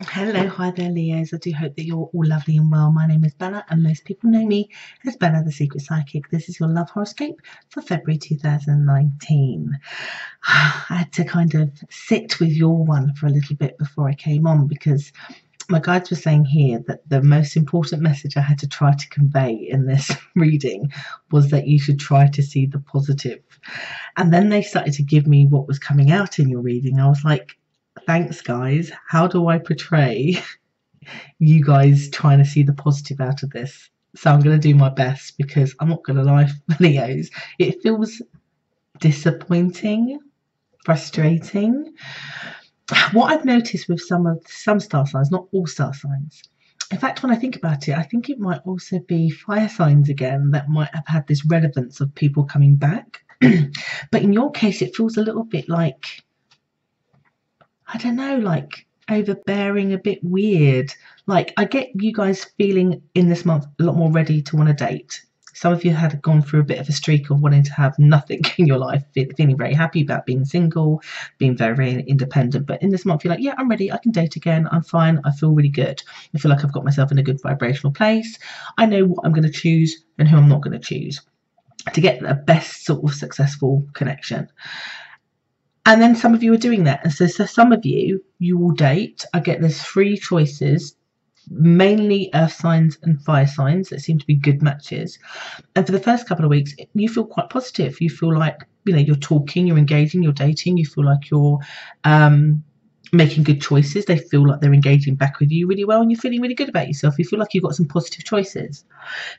Hello, hi there, Leos. I do hope that you're all lovely and well. My name is Bella, and most people know me as Bella, the Secret Psychic. This is your love horoscope for February 2019. I had to kind of sit with your one for a little bit before I came on because my guides were saying here that the most important message I had to try to convey in this reading was that you should try to see the positive. And then they started to give me what was coming out in your reading. I was like, thanks, guys. How do I portray you guys trying to see the positive out of this? So I'm going to do my best because I'm not going to lie, Leos. It feels disappointing, frustrating. What I've noticed with some star signs, not all star signs. In fact, when I think about it, I think it might also be fire signs again that might have had this relevance of people coming back. But in your case, it feels a little bit like, I don't know, like overbearing, a bit weird. Like, I get you guys feeling in this month a lot more ready to want to date. Some of you had gone through a bit of a streak of wanting to have nothing in your life, feeling very happy about being single, being very, very independent. But in this month, you're like, yeah, I'm ready. I can date again. I'm fine. I feel really good. I feel like I've got myself in a good vibrational place. I know what I'm going to choose and who I'm not going to choose to get the best sort of successful connection. And then some of you are doing that. And so some of you will date. I get there's 3 choices, mainly earth signs and fire signs that seem to be good matches. And for the first couple of weeks, you feel quite positive. You feel like, you're talking, you're engaging, you're dating. You feel like you're making good choices. They feel like they're engaging back with you really well, and you're feeling really good about yourself. You feel like you've got some positive choices.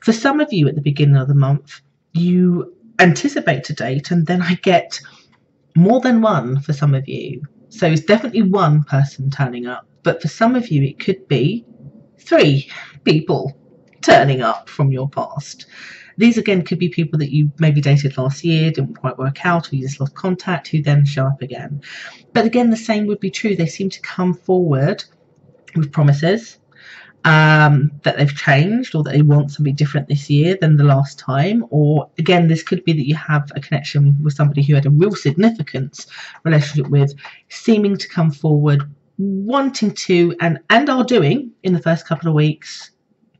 For some of you at the beginning of the month, you anticipate to date, and then I get more than one for some of you. So it's definitely one person turning up, but for some of you it could be 3 people turning up from your past. These again could be people that you maybe dated last year, didn't quite work out, or you just lost contact, who then show up again. But again, the same would be true. They seem to come forward with promises that they've changed, or that they want something different this year than the last time. Or again, this could be that you have a connection with somebody who had a real significant relationship with, seeming to come forward, wanting to, and are doing in the first couple of weeks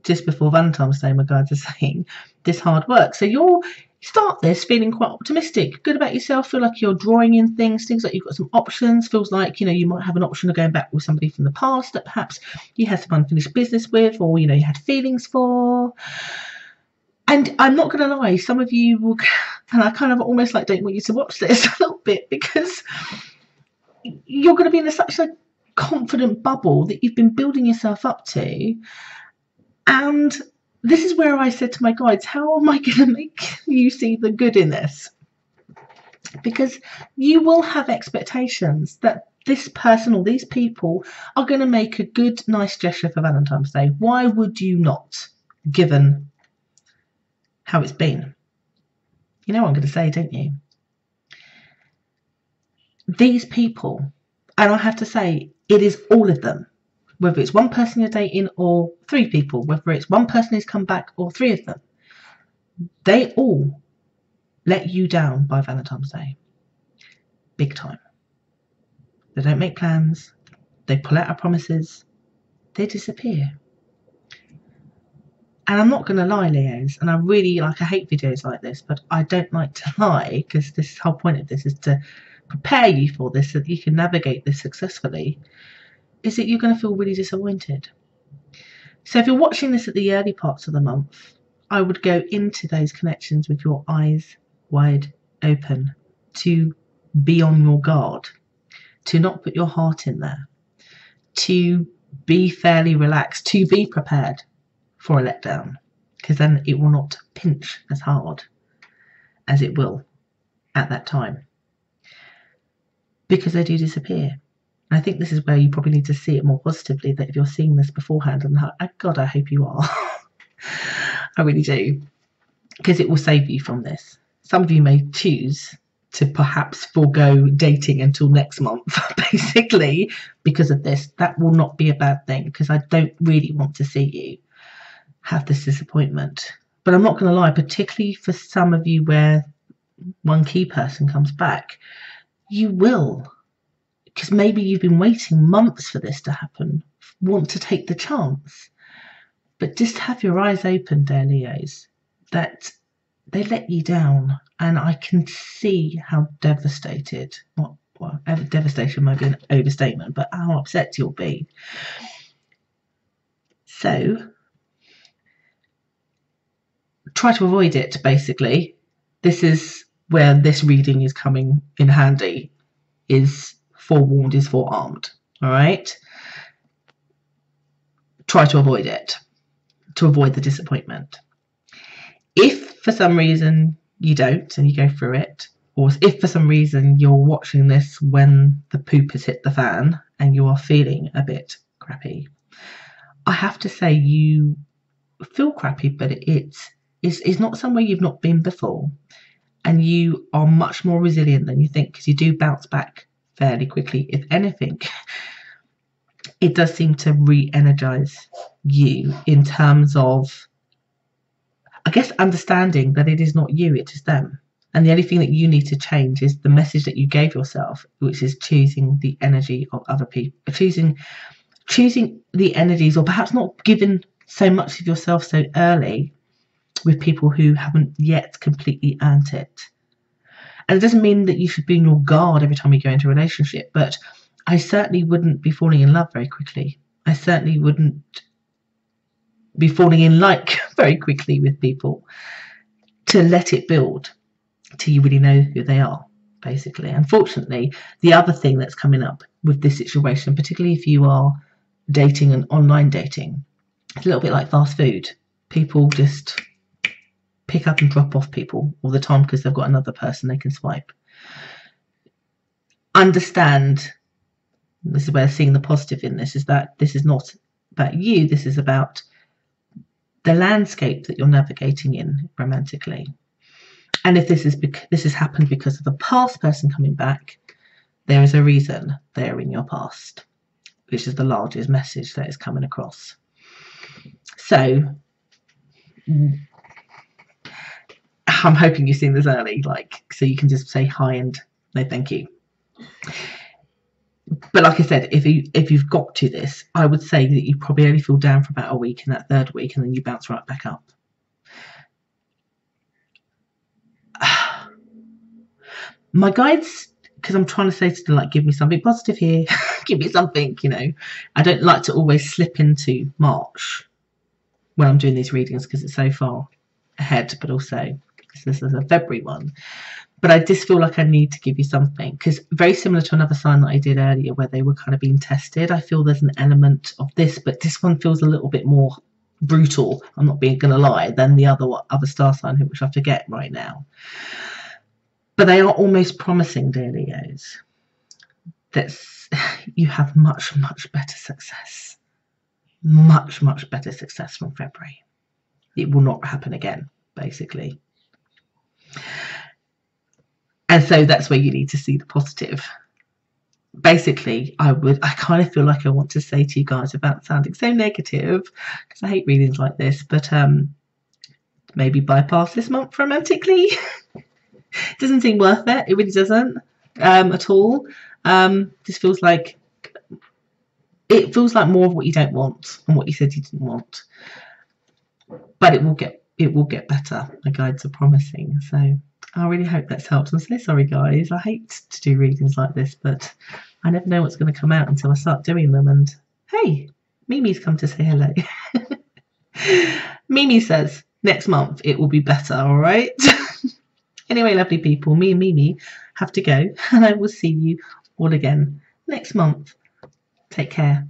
just before Valentine's Day, my guides are saying, this hard work. So you'll start this feeling quite optimistic, good about yourself, feel like you're drawing in things like you've got some options, feels like, you might have an option of going back with somebody from the past that perhaps you had some unfinished business with, or, you had feelings for. And I'm not going to lie, some of you will, and I kind of almost like don't want you to watch this a little bit, because you're going to be in such a confident bubble that you've been building yourself up to. And this is where I said to my guides, how am I going to make you see the good in this? Because you will have expectations that this person or these people are going to make a good, nice gesture for Valentine's Day. Why would you not, given how it's been? You know what I'm going to say, don't you? These people, and I have to say, it is all of them. Whether it's one person you're dating or 3 people, whether it's one person who's come back or 3 of them, they all let you down by Valentine's Day. Big time. They don't make plans. They pull out of promises. They disappear. And I'm not going to lie, Leos, and I really I hate videos like this, but I don't like to lie, because this whole point of this is to prepare you for this so that you can navigate this successfully. Is that you're going to feel really disappointed. So if you're watching this at the early parts of the month, I would go into those connections with your eyes wide open, to be on your guard, to not put your heart in there, to be fairly relaxed, to be prepared for a letdown, because then it will not pinch as hard as it will at that time, because they do disappear. I think this is where you probably need to see it more positively, that if you're seeing this beforehand, and God, I hope you are. I really do, because it will save you from this. Some of you may choose to perhaps forego dating until next month, basically, because of this. That will not be a bad thing, because I don't really want to see you have this disappointment. But I'm not going to lie, particularly for some of you where one key person comes back, you will because maybe you've been waiting months for this to happen, want to take the chance. But just have your eyes open, dear Leos, that they let you down. And I can see how devastated, well, devastation might be an overstatement, but how upset you'll be. So try to avoid it, basically. This is where this reading is coming in handy, is forewarned is forearmed, all right? Try to avoid it, to avoid the disappointment. If for some reason you don't and you go through it, or if for some reason you're watching this when the poop has hit the fan and you are feeling a bit crappy, I have to say you feel crappy, but it's not somewhere you've not been before, and you are much more resilient than you think, because you do bounce back fairly quickly. If anything, it does seem to re-energize you in terms of, I guess, understanding that it is not you, it is them. And the only thing that you need to change is the message that you gave yourself, which is choosing the energy of other people, choosing the energies, or perhaps not giving so much of yourself so early with people who haven't yet completely earned it. And it doesn't mean that you should be on your guard every time you go into a relationship, but I certainly wouldn't be falling in love very quickly. I certainly wouldn't be falling in like very quickly with people, to let it build till you really know who they are, basically. Unfortunately, the other thing that's coming up with this situation, particularly if you are dating and online dating, it's a little bit like fast food. People just pick up and drop off people all the time because they've got another person they can swipe. Understand, this is where seeing the positive in this is that this is not about you, this is about the landscape that you're navigating in romantically. And if this has happened because of a past person coming back, there is a reason they're in your past, which is the largest message that is coming across. So I'm hoping you've seen this early, so you can just say hi and no thank you. But like I said, if you've got to this, I would say that you probably only feel down for about a week in that third week, and then you bounce right back up. My guides, because I'm trying to say to them, like, give me something positive here, give me something, I don't like to always slip into March when I'm doing these readings because it's so far ahead, but also because this is a February one. But I just feel like I need to give you something, because very similar to another sign that I did earlier where they were kind of being tested, I feel there's an element of this, but this one feels a little bit more brutal, I'm not going to lie, than the other star sign, which I forget right now. But they are almost promising, dear Leos, that you have much, much better success. Much, much better success from February. It will not happen again, basically. And so that's where you need to see the positive. Basically, I kind of feel like I want to say to you guys, without sounding so negative, because I hate readings like this, but maybe bypass this month romantically. It doesn't seem worth it. It really doesn't at all. This feels like more of what you don't want and what you said you didn't want. But it will get better. My guides are promising. So I really hope that's helped. I'm so sorry, guys. I hate to do readings like this, but I never know what's going to come out until I start doing them. And hey, Mimi's come to say hello. Mimi says next month it will be better. All right. Anyway, lovely people, me and Mimi have to go, and I will see you all again next month. Take care.